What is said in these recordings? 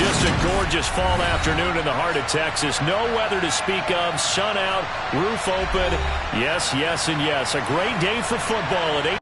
Just a gorgeous fall afternoon in the heart of Texas. No weather to speak of. Sun out, roof open. Yes, yes, and yes. A great day for football at 8.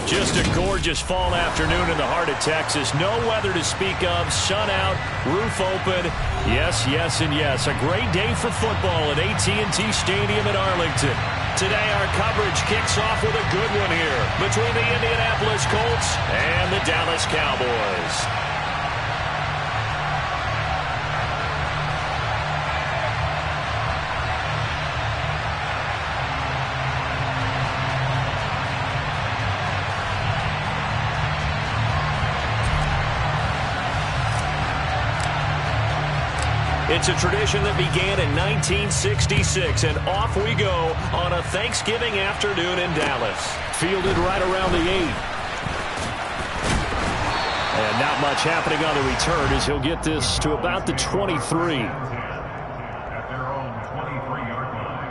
Just a gorgeous fall afternoon in the heart of Texas. No weather to speak of. Sun out, roof open. Yes, yes, and yes. A great day for football at AT&T Stadium in Arlington. Today our coverage kicks off with a good one here between the Indianapolis Colts and the Dallas Cowboys. It's a tradition that began in 1966, and off we go on a Thanksgiving afternoon in Dallas. Fielded right around the 8. And not much happening on the return as he'll get this to about the 23. At their own 23-yard line.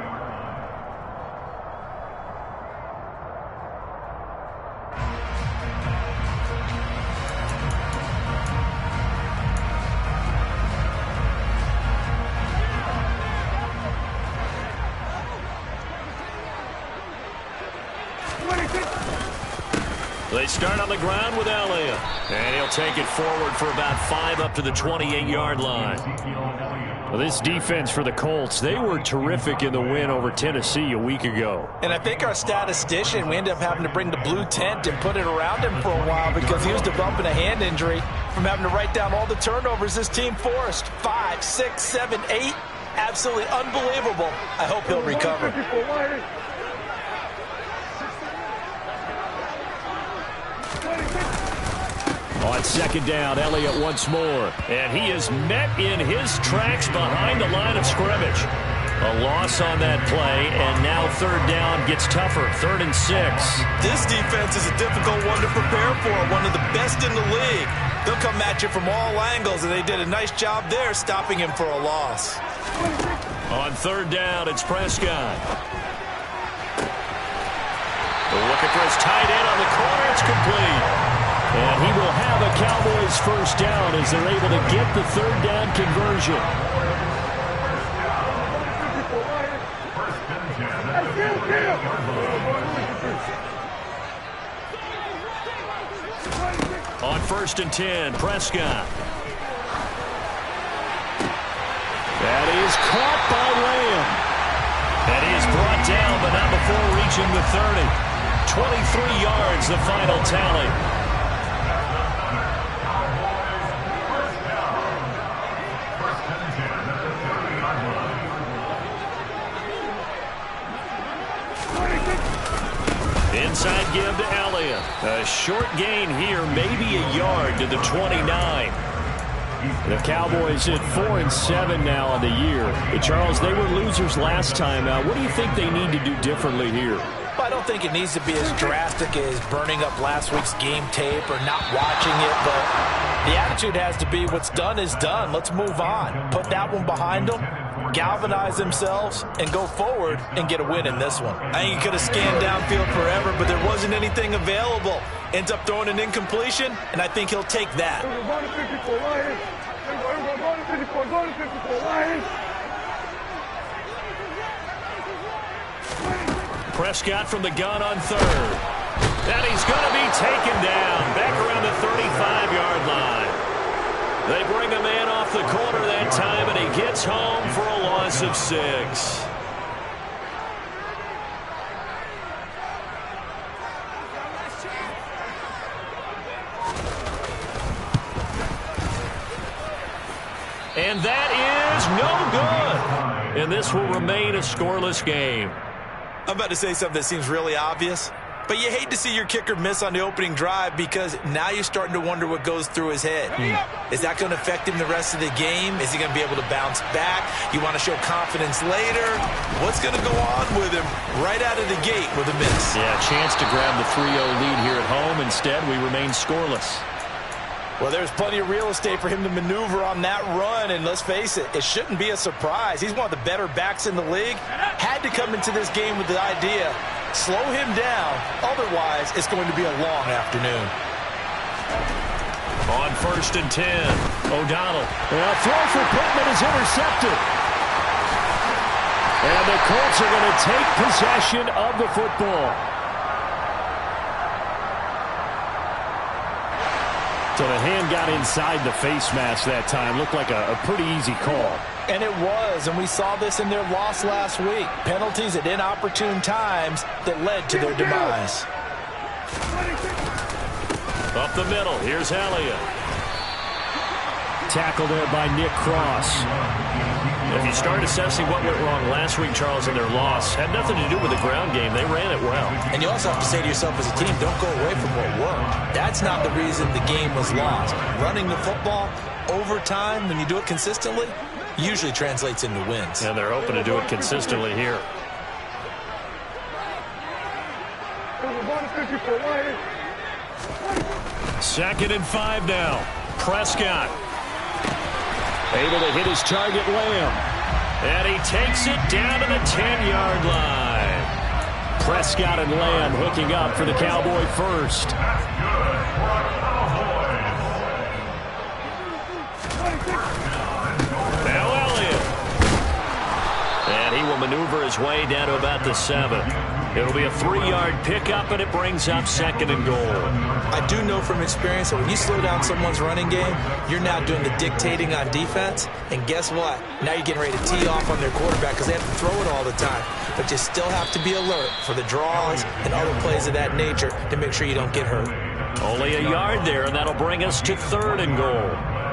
They start on the ground with Elliott. And he'll take it forward for about 5 up to the 28-yard line. Well, this defense for the Colts, they were terrific in the win over Tennessee a week ago. And I think our statistician, we ended up having to bring the blue tent and put it around him for a while because he was developing a hand injury from having to write down all the turnovers this team forced. 5, 6, 7, 8. Absolutely unbelievable. I hope he'll recover. On second down, Elliott once more. And he is met in his tracks behind the line of scrimmage. A loss on that play, and now third down gets tougher. 3rd and 6. This defense is a difficult one to prepare for, one of the best in the league. They'll come at you from all angles, and they did a nice job there stopping him for a loss. On third down, it's Prescott. Looking for his tight end on the corner. It's complete. And he will have a Cowboys first down as they're able to get the third down conversion. On 1st and 10, Prescott. That is caught by Lamb. And he is brought down, but not before reaching the 30. 23 yards, the final tally. Inside give to Elliott. A short gain here, maybe a yard to the 29. The Cowboys at 4-7 now on the year. But Charles, they were losers last time out. What do you think they need to do differently here? I don't think it needs to be as drastic as burning up last week's game tape or not watching it, but the attitude has to be what's done is done. Let's move on. Put that one behind them galvanize themselves, and go forward and get a win in this one. I think he could have scanned downfield forever, but there wasn't anything available. Ends up throwing an incompletion, and I think he'll take that. Prescott from the gun on third. And he's going to be taken down back around the 35-yard line. They bring a man off the corner that time, and he gets home for a loss of 6. And that is no good. And this will remain a scoreless game. I'm about to say something that seems really obvious, but you hate to see your kicker miss on the opening drive because now you're starting to wonder what goes through his head. Is that going to affect him the rest of the game? Is he going to be able to bounce back? You want to show confidence later? What's going to go on with him right out of the gate with a miss? Yeah, chance to grab the 3-0 lead here at home. Instead, we remain scoreless. Well, there's plenty of real estate for him to maneuver on that run, and let's face it, it shouldn't be a surprise. He's one of the better backs in the league. Had to come into this game with the idea, slow him down, otherwise it's going to be a long afternoon. On 1st and 10, O'Donnell. A throw for Pittman is intercepted. And the Colts are going to take possession of the football. So the hand got inside the face mask that time. Looked like a pretty easy call. And it was, and we saw this in their loss last week. Penalties at inopportune times that led to their demise. Up the middle, here's Elliott. Tackle there by Nick Cross. If you start assessing what went wrong last week, Charles, in their loss, had nothing to do with the ground game. They ran it well. And you also have to say to yourself as a team, don't go away from what worked. That's not the reason the game was lost. Running the football over time, when you do it consistently, usually translates into wins. And they're hoping to do it consistently here. Second and 5 now. Prescott. Able to hit his target, Lamb. And he takes it down to the 10-yard line. Prescott and Lamb hooking up for the Cowboy first. Now Elliott. And he will maneuver his way down to about the 7. It'll be a 3-yard pickup, and it brings up 2nd and goal. I do know from experience that when you slow down someone's running game, you're now doing the dictating on defense. And guess what? Now you're getting ready to tee off on their quarterback because they have to throw it all the time. But you still have to be alert for the draws and other plays of that nature to make sure you don't get hurt. Only a yard there, and that'll bring us to 3rd and goal.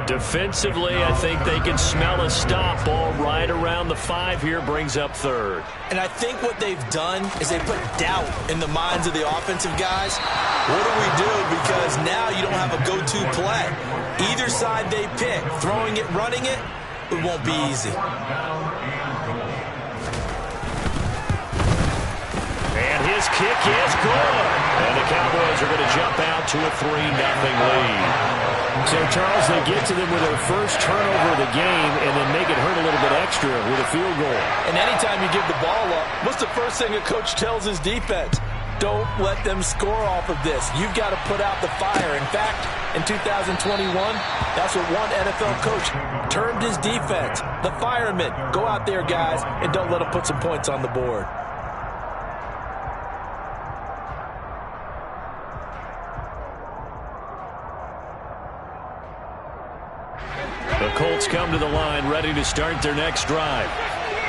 Defensively, I think they can smell a stop. Ball right around the 5 here, brings up 3rd. And I think what they've done is they put doubt in the minds of the offensive guys. What do we do? Because now you don't have a go-to play. Either side they pick, throwing it, running it, it won't be easy. And his kick is good. And the Cowboys are going to jump out to a 3-0 lead. So, Charles, they get to them with their first turnover of the game and then make it hurt a little bit extra with a field goal. And anytime you give the ball up, what's the first thing a coach tells his defense? Don't let them score off of this. You've got to put out the fire. In fact, in 2021, that's what one NFL coach termed his defense. The firemen. Go out there, guys, and don't let them put some points on the board. The Colts come to the line ready to start their next drive.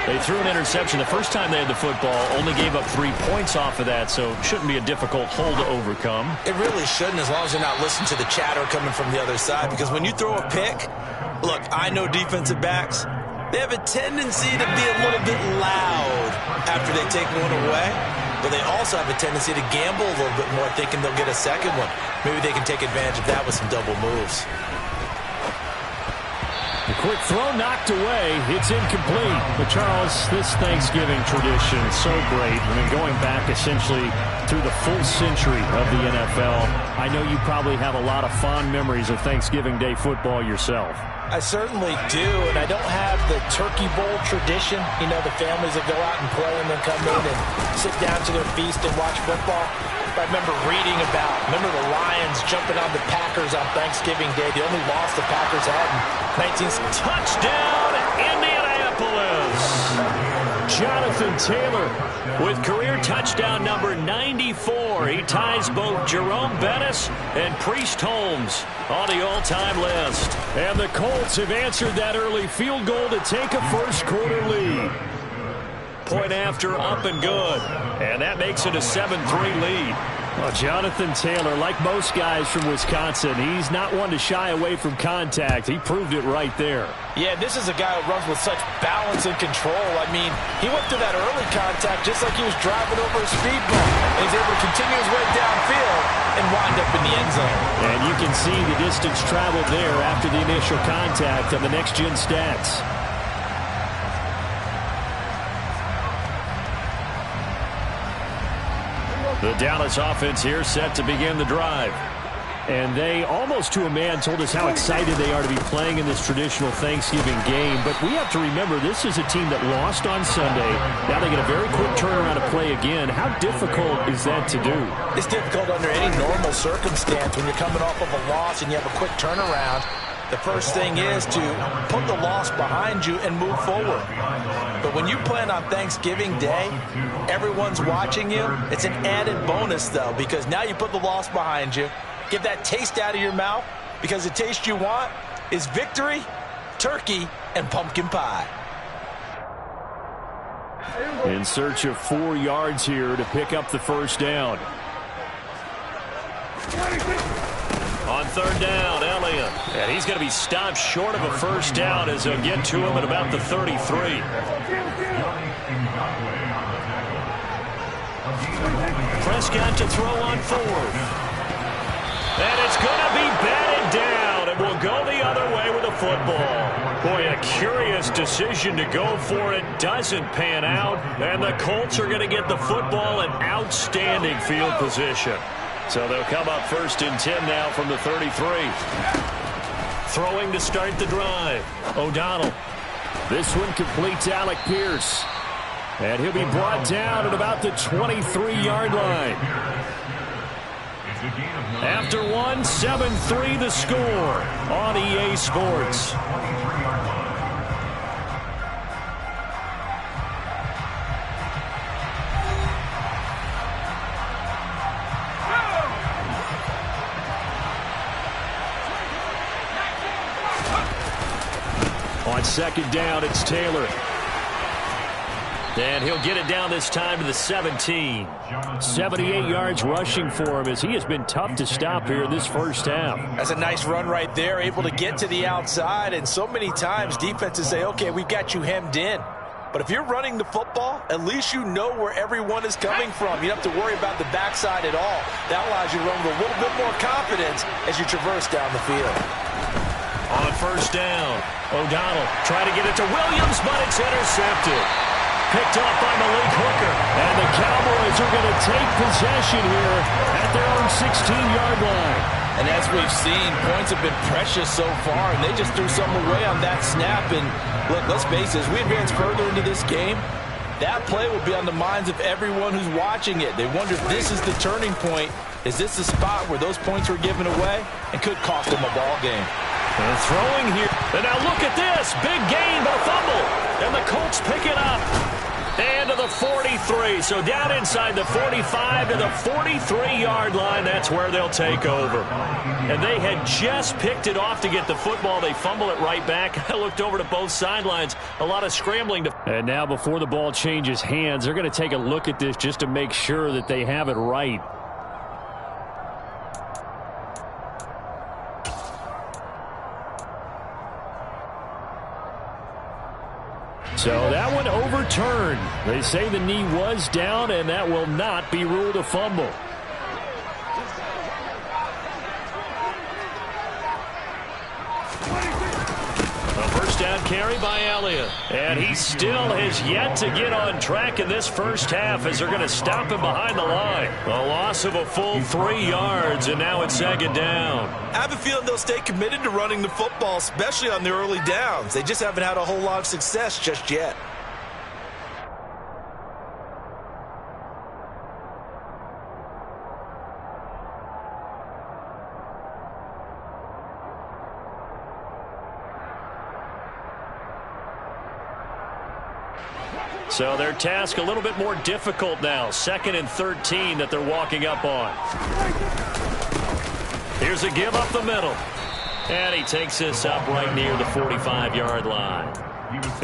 They threw an interception the first time they had the football, only gave up 3 points off of that, so it shouldn't be a difficult hole to overcome. It really shouldn't, as long as you're not listening to the chatter coming from the other side, because when you throw a pick, look, I know defensive backs, they have a tendency to be a little bit loud after they take one away, but they also have a tendency to gamble a little bit more, thinking they'll get a second one. Maybe they can take advantage of that with some double moves. The quick throw knocked away. It's incomplete. But, Charles, this Thanksgiving tradition is so great. I mean, going back essentially through the full century of the NFL, I know you probably have a lot of fond memories of Thanksgiving Day football yourself. I certainly do, and I don't have the Turkey Bowl tradition. You know, the families that go out and play and then come in and sit down to their feast and watch football. I remember reading about, the Lions jumping on the Packers on Thanksgiving Day. The only loss the Packers had in 19... Touchdown, Indianapolis! Jonathan Taylor with career touchdown number 94. He ties both Jerome Bettis and Priest Holmes on the all-time list. And the Colts have answered that early field goal to take a first-quarter lead. Point after, up and good. And that makes it a 7-3 lead. Well, Jonathan Taylor, like most guys from Wisconsin, he's not one to shy away from contact. He proved it right there. Yeah, this is a guy who runs with such balance and control. I mean, he went through that early contact just like he was driving over a speed bump. And he's able to continue his way downfield and wind up in the end zone. And you can see the distance traveled there after the initial contact on the next-gen stats. The Dallas offense here set to begin the drive. And they, almost to a man, told us how excited they are to be playing in this traditional Thanksgiving game. But we have to remember, this is a team that lost on Sunday. Now they get a very quick turnaround to play again. How difficult is that to do? It's difficult under any normal circumstance when you're coming off of a loss and you have a quick turnaround. The first thing is to put the loss behind you and move forward. But when you play on Thanksgiving Day, everyone's watching you. It's an added bonus, though, because now you put the loss behind you. Get that taste out of your mouth, because the taste you want is victory, turkey, and pumpkin pie. In search of 4 yards here to pick up the first down. On third down, Elliott. And he's going to be stopped short of a first down as they'll get to him at about the 33. Prescott to throw on fourth. And it's going to be batted down, and we'll go the other way with the football. Boy, a curious decision to go for it. Doesn't pan out, and the Colts are going to get the football in outstanding field position. So they'll come up first and 10 now from the 33. Throwing to start the drive. O'Donnell. This one completes Alec Pierce. And he'll be brought down at about the 23-yard line. After one, 7-3 the score on EA Sports. On second down, it's Taylor. And he'll get it down this time to the 17. 78 yards rushing for him as he has been tough to stop here in this first half. That's a nice run right there, able to get to the outside. And so many times defenses say, okay, we've got you hemmed in. But if you're running the football, at least you know where everyone is coming from. You don't have to worry about the backside at all. That allows you to run with a little bit more confidence as you traverse down the field. On first down, O'Donnell trying to get it to Williams, but it's intercepted. Picked off by Malik Hooker. And the Cowboys are going to take possession here at their own 16-yard line. And as we've seen, points have been precious so far, and they just threw some away on that snap. And look, let's face it, as we advance further into this game, that play will be on the minds of everyone who's watching it. They wonder if this is the turning point. Is this the spot where those points were given away and could cost them a ball game? And throwing here. And now look at this. Big gain, but a fumble. And the Colts pick it up. And to the 43. So down inside the 45 to the 43-yard line. That's where they'll take over. And they had just picked it off to get the football. They fumble it right back. I looked over to both sidelines. A lot of scrambling. And now before the ball changes hands, they're going to take a look at this just to make sure that they have it right. So that one overturned. They say the knee was down, and that will not be ruled a fumble. A first down carry by Elliott. And he still has yet to get on track in this first half as they're going to stop him behind the line. A loss of a full 3 yards, and now it's second down. I have a feeling they'll stay committed to running the football, especially on the early downs. They just haven't had a whole lot of success just yet. So their task a little bit more difficult now. 2nd and 13 that they're walking up on. Here's a give up the middle. And he takes this up right near the 45-yard line.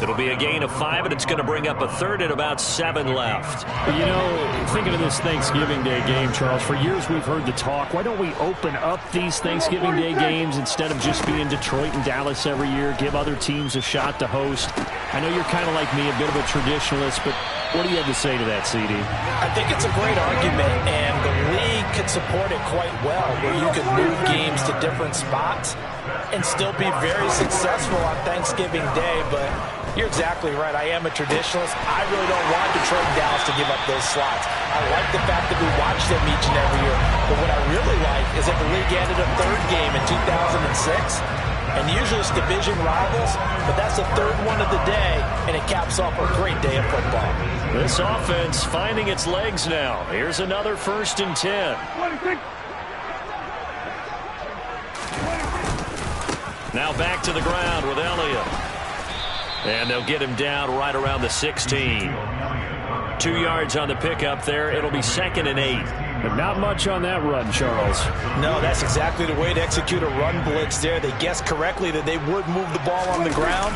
It'll be a gain of 5, and it's going to bring up a third and about 7 left. You know, thinking of this Thanksgiving Day game, Charles, for years we've heard the talk, why don't we open up these Thanksgiving Day games instead of just being Detroit and Dallas every year, give other teams a shot to host? I know you're kind of like me, a bit of a traditionalist, but what do you have to say to that, CD? I think it's a great argument, and the league could support it quite well, where you could move games to different spots and still be very successful on Thanksgiving Day. But you're exactly right. I am a traditionalist. I really don't want Detroit and Dallas to give up those slots. I like the fact that we watch them each and every year. But what I really like is that the league added a third game in 2006. And usually it's division rivals, but that's the third one of the day, and it caps off a great day of football. This offense finding its legs now. Here's another 1st and 10. Now back to the ground with Elliott. And they'll get him down right around the 16. 2 yards on the pickup there. It'll be 2nd and 8. But not much on that run, Charles. No, that's exactly the way to execute a run blitz there. They guessed correctly that they would move the ball on the ground,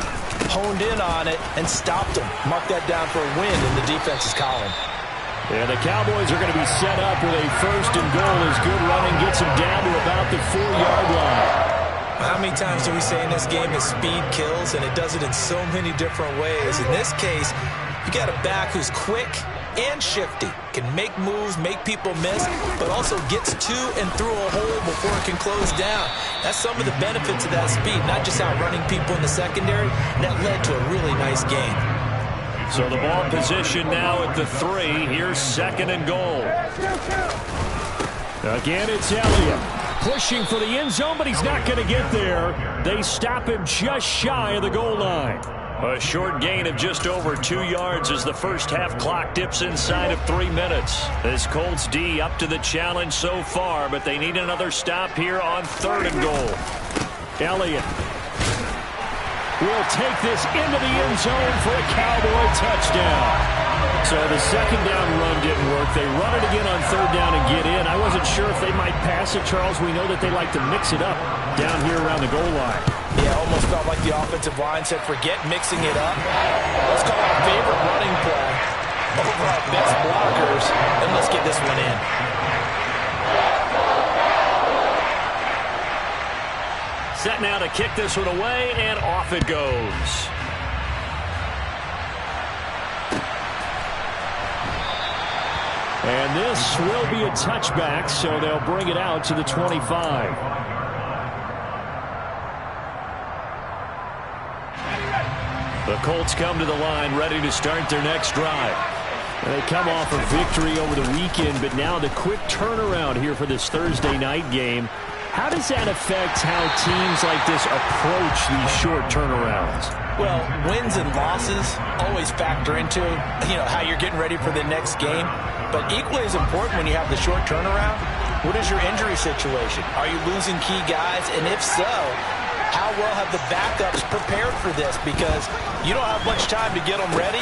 honed in on it, and stopped them. Mark that down for a win in the defense's column. Yeah, the Cowboys are going to be set up with a 1st and goal as good running gets them down to about the 4-yard line. How many times do we say in this game that speed kills, and it does it in so many different ways? In this case, you got a back who's quick and shifty, can make moves, make people miss, but also gets to and through a hole before it can close down. That's some of the benefits of that speed, not just outrunning people in the secondary. That led to a really nice gain. So the ball position now at the 3. Here's 2nd and goal. Again, it's Elliott pushing for the end zone, but he's not going to get there. They stop him just shy of the goal line. A short gain of just over 2 yards as the first half clock dips inside of 3 minutes. This Colts D up to the challenge so far, but they need another stop here on 3rd and goal. Elliott will take this into the end zone for a Cowboy touchdown. So the 2nd down run didn't work. They run it again on 3rd down and get in. I wasn't sure if they might pass it, Charles. We know that they like to mix it up down here around the goal line. Yeah, almost felt like the offensive line said, forget mixing it up. Let's call our favorite running play over our best blockers, and let's get this one in. Set now to kick this one away, and off it goes. And this will be a touchback, so they'll bring it out to the 25. The Colts come to the line ready to start their next drive. They come off a victory over the weekend, but now the quick turnaround here for this Thursday night game. How does that affect how teams like this approach these short turnarounds? Well, wins and losses always factor into, how you're getting ready for the next game. But equally as important when you have the short turnaround, what is your injury situation? Are you losing key guys? And if so, how well have the backups prepared for this? Because you don't have much time to get them ready.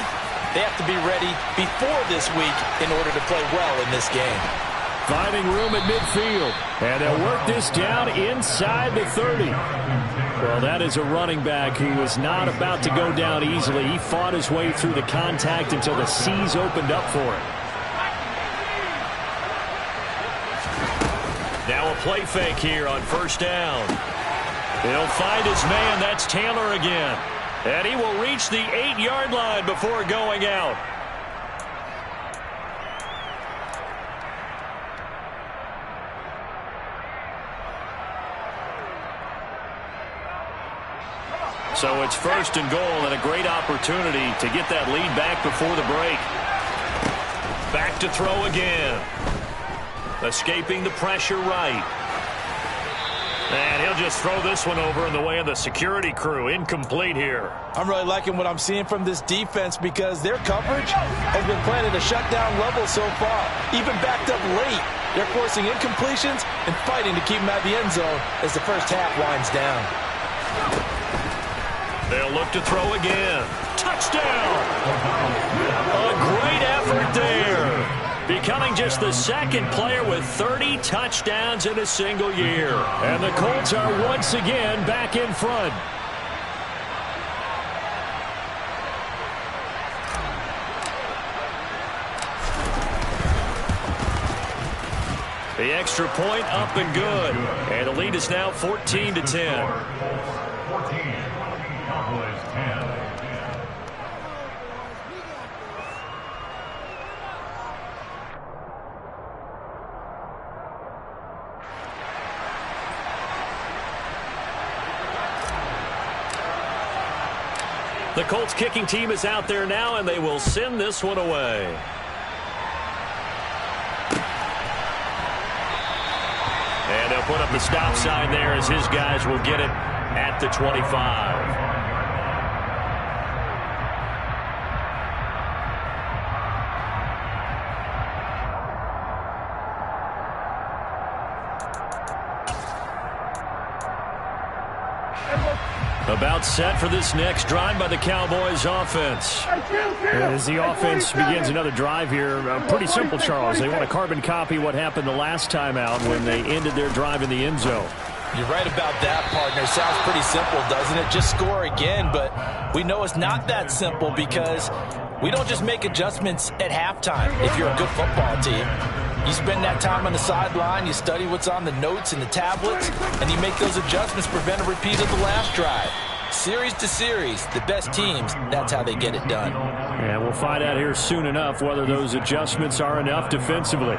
They have to be ready before this week in order to play well in this game. Finding room at midfield. And they'll work this down inside the 30. Well, that is a running back who was not about to go down easily. He fought his way through the contact until the C's opened up for him. Now a play fake here on 1st down. He'll find his man. That's Taylor again. And he will reach the 8-yard line before going out. So it's it's 1st and goal and a great opportunity to get that lead back before the break. Back to throw again. Escaping the pressure right. And he'll just throw this one over in the way of the security crew. Incomplete here. I'm really liking what I'm seeing from this defense because their coverage has been playing at a shutdown level so far. Even backed up late, they're forcing incompletions and fighting to keep them out of the end zone as the first half winds down. They'll look to throw again. Touchdown! A great effort there. Becoming just the second player with 30 touchdowns in a single year. And the Colts are once again back in front. The extra point up and good. And the lead is now 14-10. 14, Cowboys 10. The Colts kicking team is out there now, and they will send this one away. And they'll put up the stop sign there as his guys will get it at the 25. About set for this next drive by the Cowboys offense. As the offense begins another drive here, pretty simple, Charles. They want to carbon copy what happened the last time out when they ended their drive in the end zone. You're right about that, partner. Sounds pretty simple, doesn't it? Just score again, but we know it's not that simple because we don't just make adjustments at halftime if you're a good football team. You spend that time on the sideline, you study what's on the notes and the tablets, and you make those adjustments to prevent a repeat of the last drive. Series to series, the best teams, that's how they get it done. And we'll find out here soon enough whether those adjustments are enough defensively.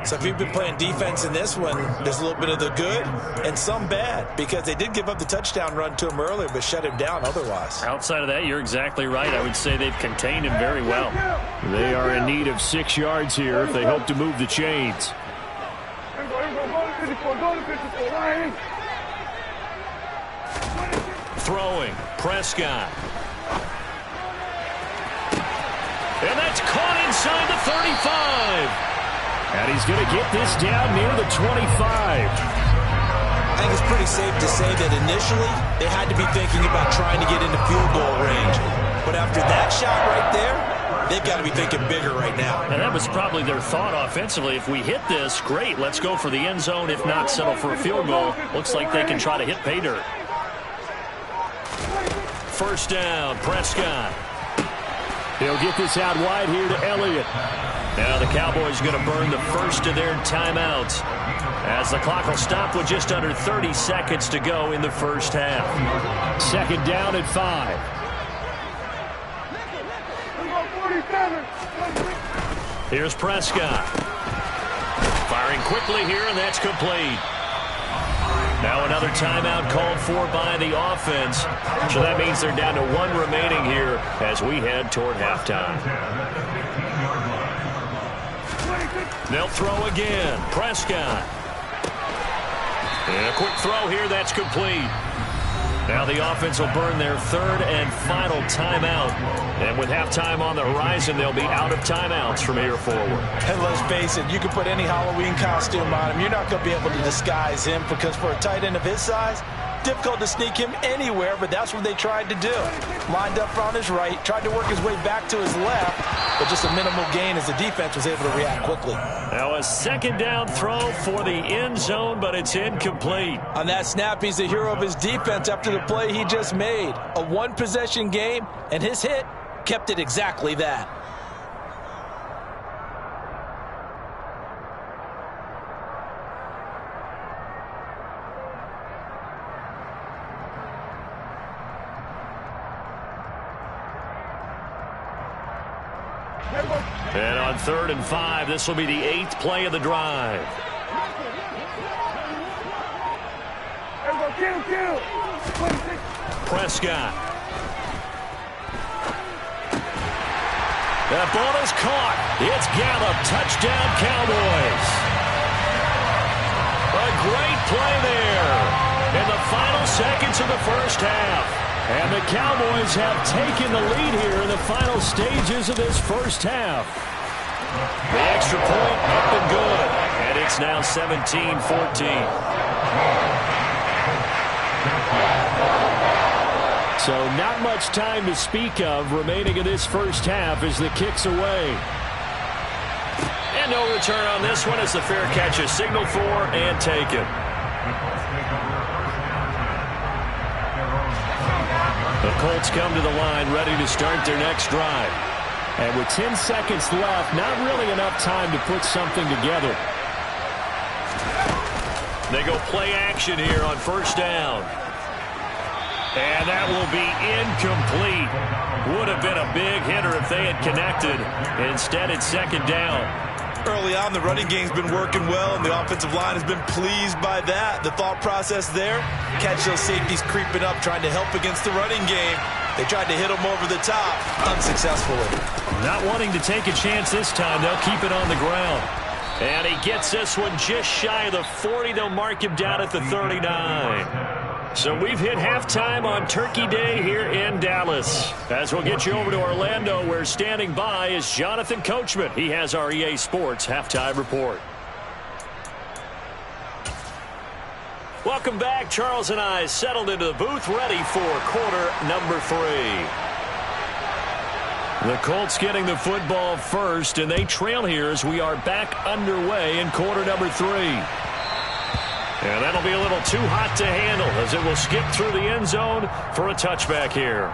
So if you've been playing defense in this one, there's a little bit of the good and some bad because they did give up the touchdown run to him earlier but shut him down otherwise. Outside of that, you're exactly right. I would say they've contained him very well. They are in need of 6 yards here if they hope to move the chains. Throwing, Prescott. And that's caught inside the 35. And he's going to get this down near the 25. I think it's pretty safe to say that initially they had to be thinking about trying to get into field goal range. But after that shot right there, they've got to be thinking bigger right now. And that was probably their thought offensively. If we hit this, great, let's go for the end zone. If not, settle for a field goal. Looks like they can try to hit pay dirt. First down, Prescott. He'll get this out wide here to Elliott. Now the Cowboys going to burn the first of their timeouts as the clock will stop with just under 30 seconds to go in the first half. Second down at 5. Here's Prescott. Firing quickly here, and that's complete. Now another timeout called for by the offense. So that means they're down to 1 remaining here as we head toward halftime. They'll throw again. Prescott. And a quick throw here. That's complete. Now the offense will burn their third and final timeout. And with halftime on the horizon, they'll be out of timeouts from here forward. And let's face it, you can put any Halloween costume on him. You're not going to be able to disguise him because for a tight end of his size, difficult to sneak him anywhere, but that's what they tried to do. Lined up on his right, tried to work his way back to his left, but just a minimal gain as the defense was able to react quickly. Now a second down throw for the end zone, but it's incomplete. On that snap, he's the hero of his defense after the play he just made. A one-possession game, and his hit kept it exactly that. And on 3rd and 5, this will be the 8th play of the drive. Prescott. That ball is caught. It's Gallup. Touchdown, Cowboys. A great play there in the final seconds of the first half. And the Cowboys have taken the lead here in the final stages of this first half. The extra point up and good. And it's now 17-14. So not much time to speak of remaining in this first half as the kick's away. And no return on this one as the fair catch is signaled for and taken. The Colts come to the line ready to start their next drive. And with 10 seconds left, not really enough time to put something together. They go play action here on first down. And that will be incomplete. Would have been a big hitter if they had connected. Instead, it's second down. Early on, the running game's been working well, and the offensive line has been pleased by that. The thought process there, catch those safeties creeping up, trying to help against the running game. They tried to hit them over the top, unsuccessfully. Not wanting to take a chance this time, they'll keep it on the ground. And he gets this one just shy of the 40. They'll mark him down at the 39. So we've hit halftime on Turkey Day here in Dallas. As we'll get you over to Orlando, where standing by is Jonathan Coachman. He has our EA Sports halftime report. Welcome back. Charles and I settled into the booth, ready for quarter number 3. The Colts getting the football first, and they trail here as we are back underway in quarter number 3. And that'll be a little too hot to handle as it will skip through the end zone for a touchback here.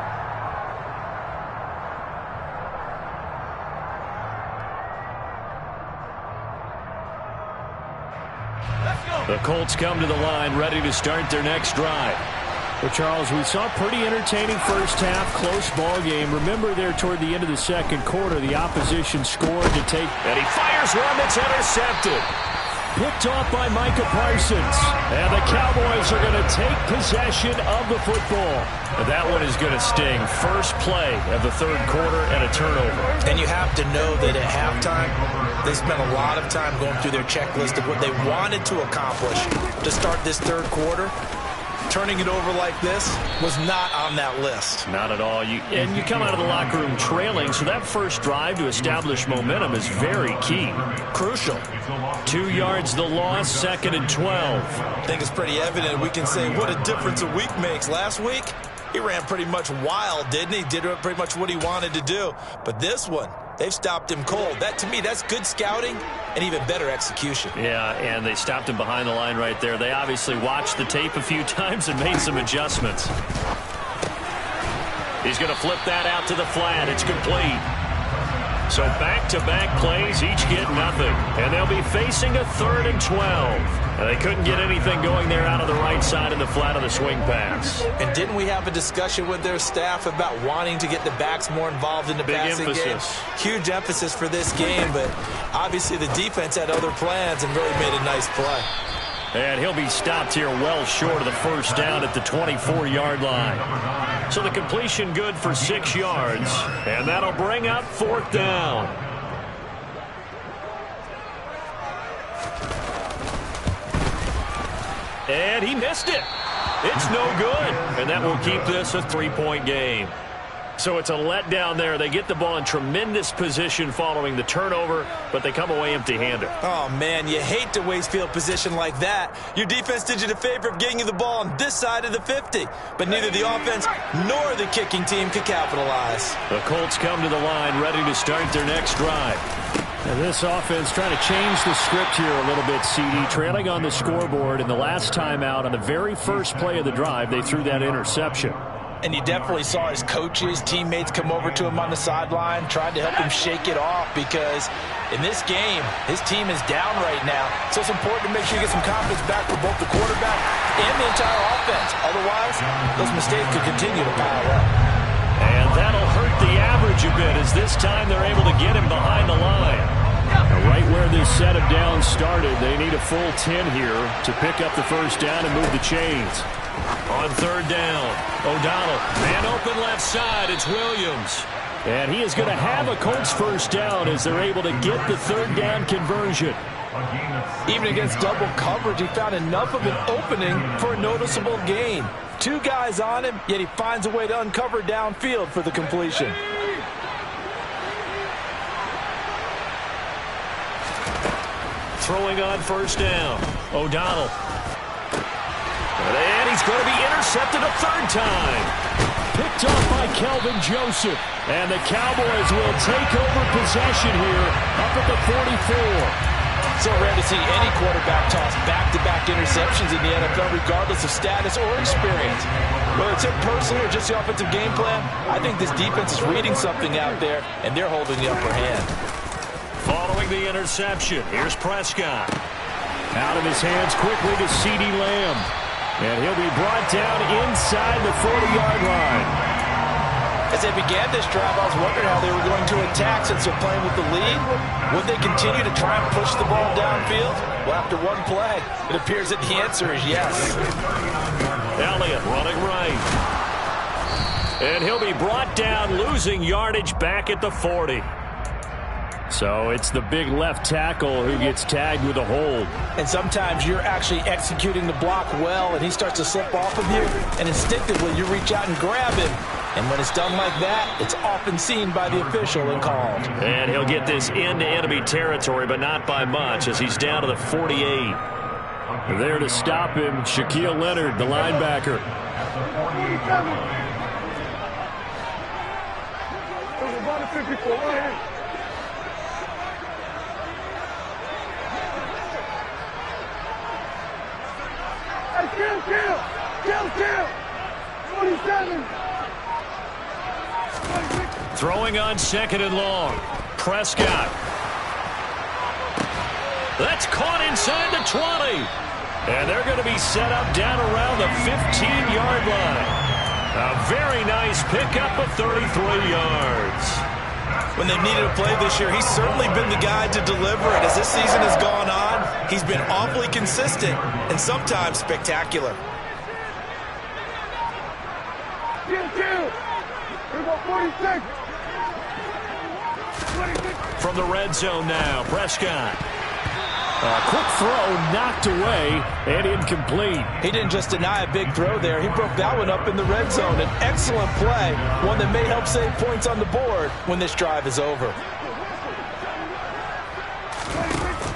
The Colts come to the line ready to start their next drive. Well, Charles, we saw a pretty entertaining first half, close ball game. Remember there toward the end of the second quarter, the opposition scored to take. And he fires one that's intercepted. Picked off by Micah Parsons. And the Cowboys are going to take possession of the football. And that one is going to sting. First play of the third quarter and a turnover. And you have to know that at halftime, they spent a lot of time going through their checklist of what they wanted to accomplish to start this third quarter. Turning it over like this was not on that list. Not at all. And you come out of the locker room trailing, so that first drive to establish momentum is very key. Crucial. 2 yards the loss, 2nd and 12. I think it's pretty evident. We can say what a difference a week makes. Last week, he ran pretty much wild, didn't he? Did pretty much what he wanted to do. But this one, they've stopped him cold. That, to me, that's good scouting and even better execution. Yeah, and they stopped him behind the line right there. They obviously watched the tape a few times and made some adjustments. He's going to flip that out to the flat. It's complete. So back-to-back plays, each get nothing. And they'll be facing a 3rd and 12. And they couldn't get anything going there out of the right side of the flat of the swing pass. And didn't we have a discussion with their staff about wanting to get the backs more involved in the passing game? Huge emphasis for this game, but obviously the defense had other plans and really made a nice play. And he'll be stopped here well short of the first down at the 24-yard line. So the completion good for 6 yards, and that'll bring up 4th down. And he missed it. It's no good. And that will keep this a 3-point game. So it's a letdown there. They get the ball in tremendous position following the turnover, but they come away empty-handed. Oh, man, you hate to waste field position like that. Your defense did you the favor of getting you the ball on this side of the 50, but neither the offense nor the kicking team could capitalize. The Colts come to the line ready to start their next drive. And this offense trying to change the script here a little bit, CD. Trailing on the scoreboard, and the last time out on the very first play of the drive, they threw that interception. And you definitely saw his coaches, teammates come over to him on the sideline, tried to help him shake it off because in this game, his team is down right now. So it's important to make sure you get some confidence back for both the quarterback and the entire offense. Otherwise, those mistakes could continue to pile up. And that'll hurt the average a bit as this time they're able to get him behind the line. right where this set of downs started. They need a full 10 here to pick up the first down and move the chains. On third down, O'Donnell, man open left side, it's Williams. And he is going to have a Colts first down as they're able to get the third down conversion. Even against double coverage, he found enough of an opening for a noticeable gain. 2 guys on him, yet he finds a way to uncover downfield for the completion. Throwing on first down, O'Donnell. And he's going to be intercepted a third time. Picked off by Kelvin Joseph. And the Cowboys will take over possession here up at the 44. So rare to see any quarterback toss back-to-back interceptions in the NFL, regardless of status or experience. Whether it's him personally or just the offensive game plan, I think this defense is reading something out there, and they're holding the upper hand. Following the interception, here's Prescott. Out of his hands quickly to CeeDee Lamb. And he'll be brought down inside the 40-yard line. As they began this drive, I was wondering how they were going to attack since they're playing with the lead. Would they continue to try and push the ball downfield? Well, after one play, it appears that the answer is yes. Elliott running right. And he'll be brought down, losing yardage back at the 40. So it's the big left tackle who gets tagged with a hold. And sometimes you're actually executing the block well, and he starts to slip off of you, and instinctively you reach out and grab him. And when it's done like that, it's often seen by the official and called. And he'll get this into enemy territory, but not by much, as he's down to the 48. There to stop him, Shaquille Leonard, the linebacker. Kill! 27! Throwing on second and long. Prescott. That's caught inside the 20. And they're going to be set up down around the 15-yard line. A very nice pickup of 33 yards. When they needed a play this year, he's certainly been the guy to deliver it. As this season has gone on, he's been awfully consistent and sometimes spectacular. From the red zone now, Prescott. A quick throw knocked away and incomplete. He didn't just deny a big throw there. He broke that one up in the red zone. An excellent play, one that may help save points on the board when this drive is over.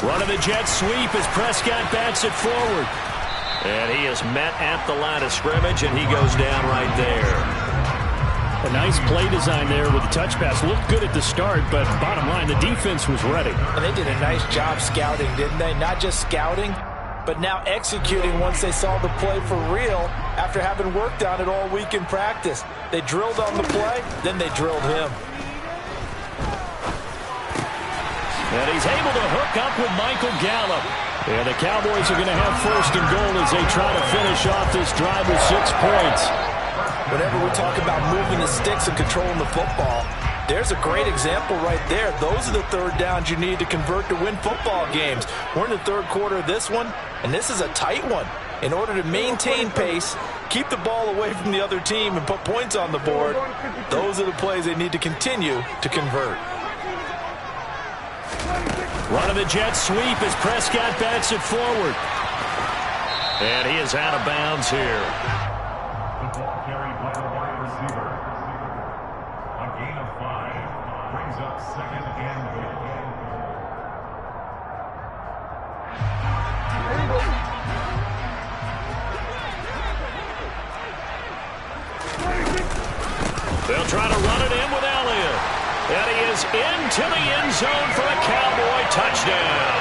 Running the jet sweep as Prescott bats it forward. And he is met at the line of scrimmage, and he goes down right there. A nice play design there with the touch pass. Looked good at the start, but bottom line, the defense was ready. And they did a nice job scouting, didn't they? Not just scouting, but now executing once they saw the play for real after having worked on it all week in practice. They drilled on the play, then they drilled him. And he's able to hook up with Michael Gallup. Yeah, the Cowboys are going to have first and goal as they try to finish off this drive with 6 points. Whenever we talk about moving the sticks and controlling the football, there's a great example right there. Those are the third downs you need to convert to win football games. We're in the third quarter of this one, and this is a tight one. In order to maintain pace, keep the ball away from the other team, and put points on the board, those are the plays they need to continue to convert. Running the jet sweep as Prescott bats it forward. And he is out of bounds here. Football carried by the wide receiver. A gain of 5 brings up second and goal. They'll try to run it in with Elliott. And he is into the end zone for a Cowboy touchdown.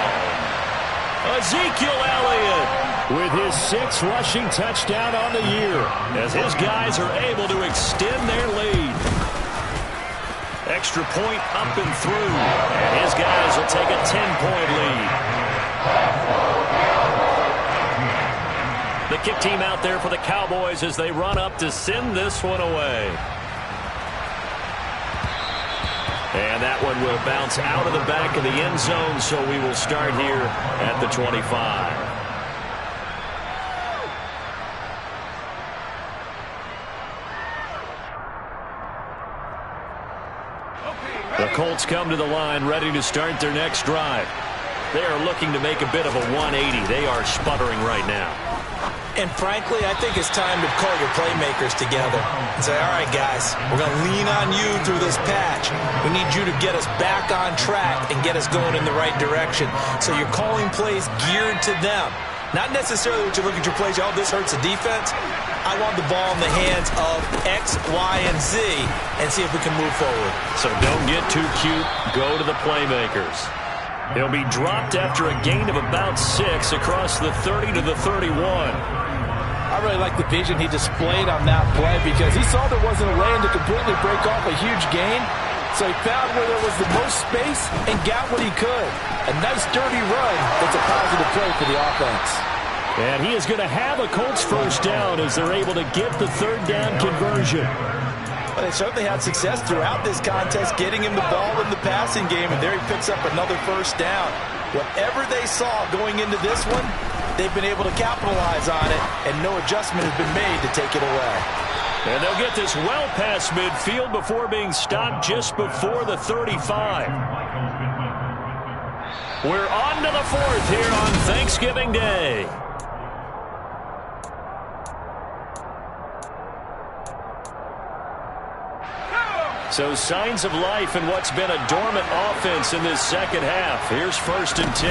Ezekiel Elliott with his 6th rushing touchdown on the year, as his guys are able to extend their lead. Extra point up and through, and his guys will take a 10-point lead. The kick team out there for the Cowboys as they run up to send this one away. And that one will bounce out of the back of the end zone, so we will start here at the 25. The Colts come to the line ready to start their next drive. They are looking to make a bit of a 180. They are sputtering right now. And frankly, I think it's time to call your playmakers together and say, all right, guys, we're going to lean on you through this patch. We need you to get us back on track and get us going in the right direction. So you're calling plays geared to them. Not necessarily what you look at your plays, oh, this hurts the defense. I want the ball in the hands of X, Y, and Z and see if we can move forward. So don't get too cute. Go to the playmakers. He'll be dropped after a gain of about 6 across the 30 to the 31. I really like the vision he displayed on that play because he saw there wasn't a lane to completely break off a huge gain. So he found where there was the most space and got what he could. A nice dirty run that's a positive play for the offense. And he is going to have a Colts first down as they're able to get the third down conversion. Well, they certainly had success throughout this contest, getting him the ball in the passing game, and there he picks up another first down. Whatever they saw going into this one, they've been able to capitalize on it, and no adjustment has been made to take it away. And they'll get this well past midfield before being stopped just before the 35. We're on to the 4th here on Thanksgiving Day. So signs of life in what's been a dormant offense in this second half. Here's 1st and 10.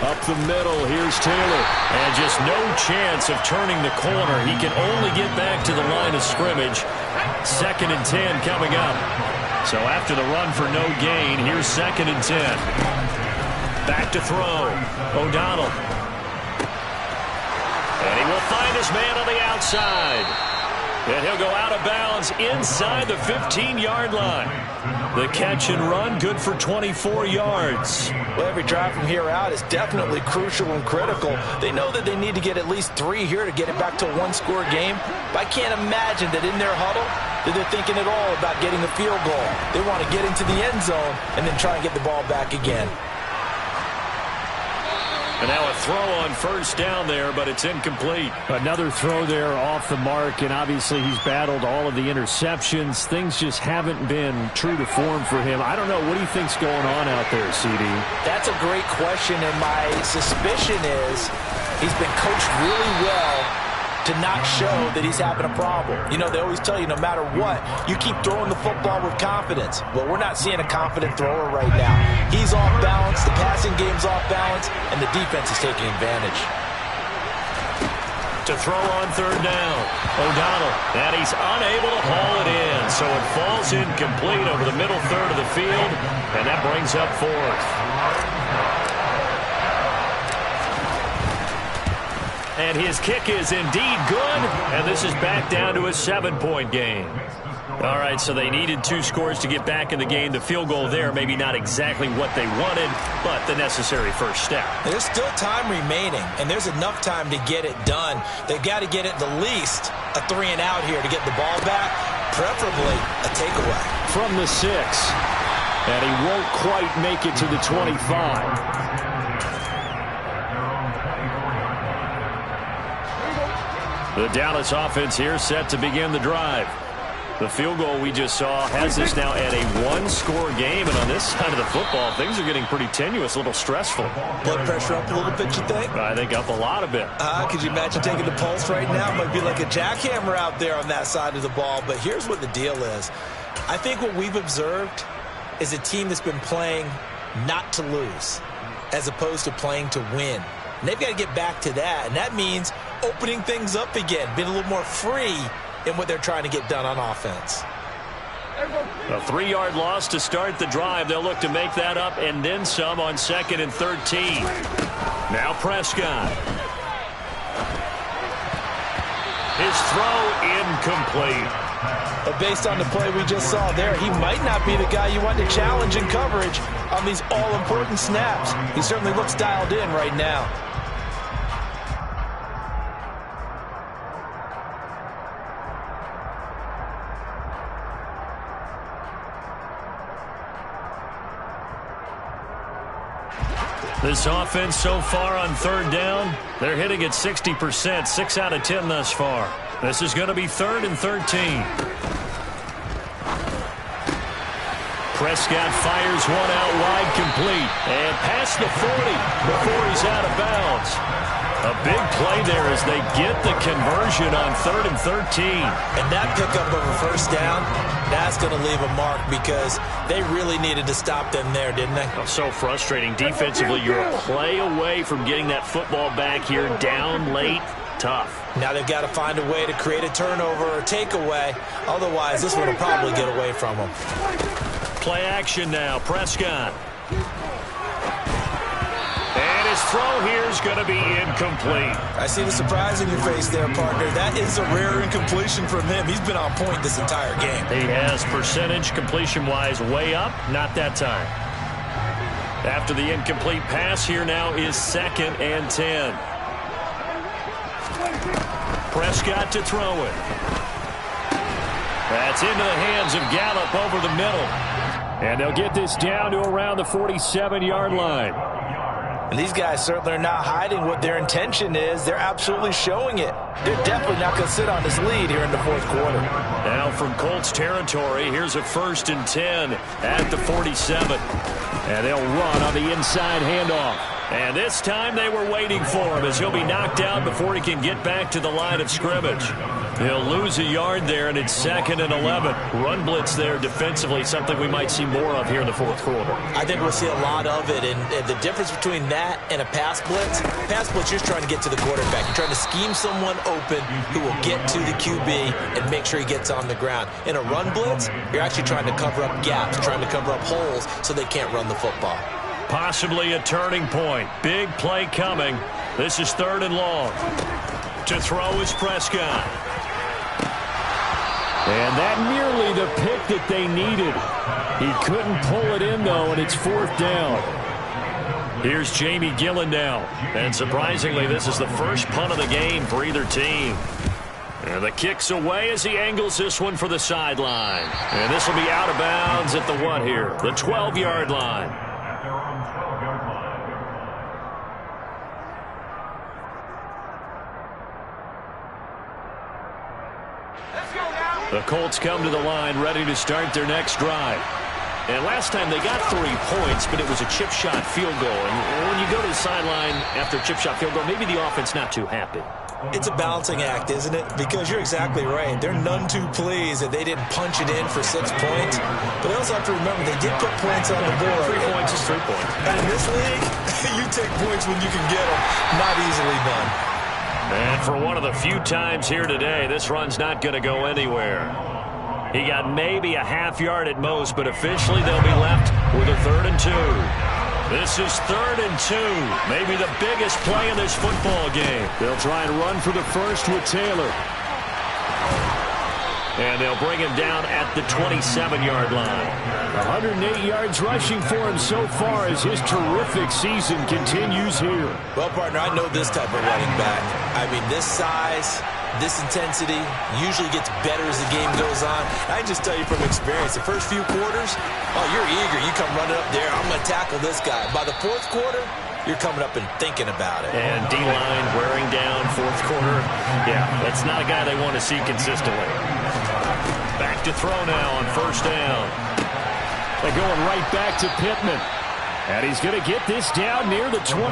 Up the middle, here's Taylor. And just no chance of turning the corner. He can only get back to the line of scrimmage. 2nd and 10 coming up. So after the run for no gain, here's 2nd and 10. Back to throw. O'Donnell. And he will find his man on the outside. And he'll go out of bounds inside the 15-yard line. The catch and run, good for 24 yards. Well, every drive from here out is definitely crucial and critical. They know that they need to get at least 3 here to get it back to a one-score game. But I can't imagine that in their huddle that they're thinking at all about getting a field goal. They want to get into the end zone and then try and get the ball back again. And now a throw on first down there, but it's incomplete. Another throw there off the mark, and obviously he's battled all of the interceptions. Things just haven't been true to form for him. I don't know. What do you think's going on out there, CD? That's a great question, and my suspicion is he's been coached really well to not show that he's having a problem. You know, they always tell you no matter what, you keep throwing the football with confidence. Well, we're not seeing a confident thrower right now. He's off balance, the passing game's off balance, and the defense is taking advantage. To throw on 3rd down, O'Donnell, and he's unable to haul it in, so it falls incomplete over the middle third of the field, and that brings up 4th. And his kick is indeed good, and this is back down to a 7-point game. All right, so they needed 2 scores to get back in the game. The field goal there, maybe not exactly what they wanted, but the necessary first step. There's still time remaining, and there's enough time to get it done. They've got to get at the least a 3 and out here to get the ball back, preferably a takeaway. From the 6, and he won't quite make it to the 25. The Dallas offense here set to begin the drive. The field goal we just saw has us now at a 1-score game, and on this side of the football, things are getting pretty tenuous, a little stressful. Blood pressure up a little bit, you think? I think up a lot of it. Could you imagine taking the pulse right now? It might be like a jackhammer out there on that side of the ball, but here's what the deal is. I think what we've observed is a team that's been playing not to lose as opposed to playing to win. And they've got to get back to that, and that means opening things up again, being a little more free in what they're trying to get done on offense. A 3-yard loss to start the drive. They'll look to make that up and then some on 2nd and 13. Now Prescott. His throw incomplete. But based on the play we just saw there, he might not be the guy you want to challenge in coverage on these all-important snaps. He certainly looks dialed in right now. This offense so far on third down, they're hitting at 60%, 6 out of 10 thus far. This is going to be 3rd and 13. Prescott fires one out wide, complete, and past the 40 before he's out of bounds. A big play there as they get the conversion on 3rd and 13. And that pickup of a first down, that's going to leave a mark because they really needed to stop them there, didn't they? Oh, so frustrating. Defensively, you're a play away from getting that football back here down late. Tough. Now they've got to find a way to create a turnover or takeaway. Otherwise, this one will probably get away from them. Play action now. Prescott. And his throw here is going to be incomplete. I see the surprise in your face there, partner. That is a rare incompletion from him. He's been on point this entire game. He has percentage completion-wise way up. Not that time. After the incomplete pass, here now is 2nd and 10. Prescott to throw it. That's into the hands of Gallup over the middle. And they'll get this down to around the 47-yard line. And these guys certainly are not hiding what their intention is. They're absolutely showing it. They're definitely not going to sit on this lead here in the 4th quarter. Now from Colts territory, here's a 1st and 10 at the 47. And they'll run on the inside handoff. And this time they were waiting for him as he'll be knocked out before he can get back to the line of scrimmage. He'll lose a yard there, and it's 2nd and 11. Run blitz there defensively, something we might see more of here in the 4th quarter. I think we'll see a lot of it, and the difference between that and a pass blitz, you're trying to get to the quarterback. You're trying to scheme someone open who will get to the QB and make sure he gets on the ground. In a run blitz, you're actually trying to cover up gaps, trying to cover up holes so they can't run the football. Possibly a turning point. Big play coming. This is 3rd and long. To throw is Prescott. And that nearly the pick that they needed. He couldn't pull it in, though, and it's 4th down. Here's Jamie Gillen now. And surprisingly, this is the first punt of the game for either team. And the kick's away as he angles this one for the sideline. And this will be out of bounds at the what here? The 12-yard line. At their own 12-yard line. The Colts come to the line ready to start their next drive. And last time they got 3 points, but it was a chip shot field goal. And when you go to the sideline after a chip shot field goal, maybe the offense not too happy. It's a balancing act, isn't it? Because you're exactly right. They're none too pleased that they didn't punch it in for 6 points. But they also have to remember they did put points on the board. 3 points is 3 points. And in this league, you take points when you can get them. Not easily done. And for one of the few times here today, this run's not going to go anywhere. He got maybe a half yard at most, but officially they'll be left with a 3rd and 2. This is 3rd and 2. Maybe the biggest play in this football game. They'll try and run for the first with Taylor. And they'll bring him down at the 27-yard line. 108 yards rushing for him so far as his terrific season continues here. Well, partner, I know this type of running back. I mean, this size, this intensity usually gets better as the game goes on. I just tell you from experience, the first few quarters, oh, you're eager. You come running up there. I'm going to tackle this guy. By the 4th quarter, you're coming up and thinking about it. And D-line wearing down 4th quarter. Yeah, that's not a guy they want to see consistently. Back to throw now on 1st down. They're going right back to Pittman. And he's going to get this down near the 25.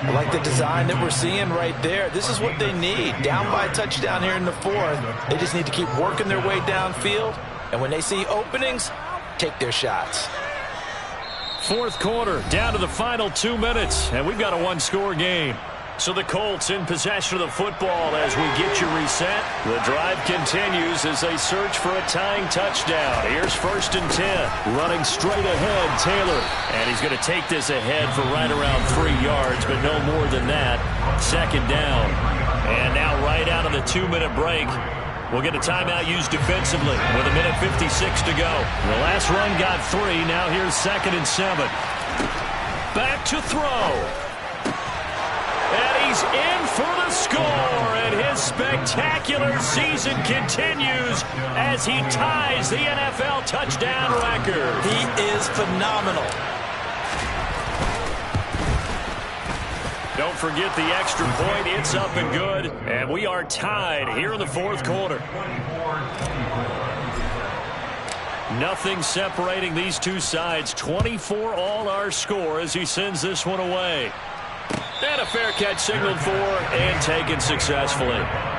I like the design that we're seeing right there. This is what they need. Down by a touchdown here in the 4th. They just need to keep working their way downfield. And when they see openings, take their shots. 4th quarter, down to the final 2 minutes. And we've got a 1-score game. So the Colts in possession of the football as we get you reset. The drive continues as they search for a tying touchdown. Here's 1st and 10. Running straight ahead, Taylor. And he's going to take this ahead for right around 3 yards, but no more than that. 2nd down. And now right out of the 2-minute break, we'll get a timeout used defensively with 1:56 to go. The last run got 3. Now here's 2nd and 7. Back to throw. And he's in for the score, and his spectacular season continues as he ties the NFL touchdown record. He is phenomenal. Don't forget the extra point. It's up and good. And we are tied here in the fourth quarter. Nothing separating these two sides. 24 all our score as he sends this one away. And a fair catch signaled for and taken successfully.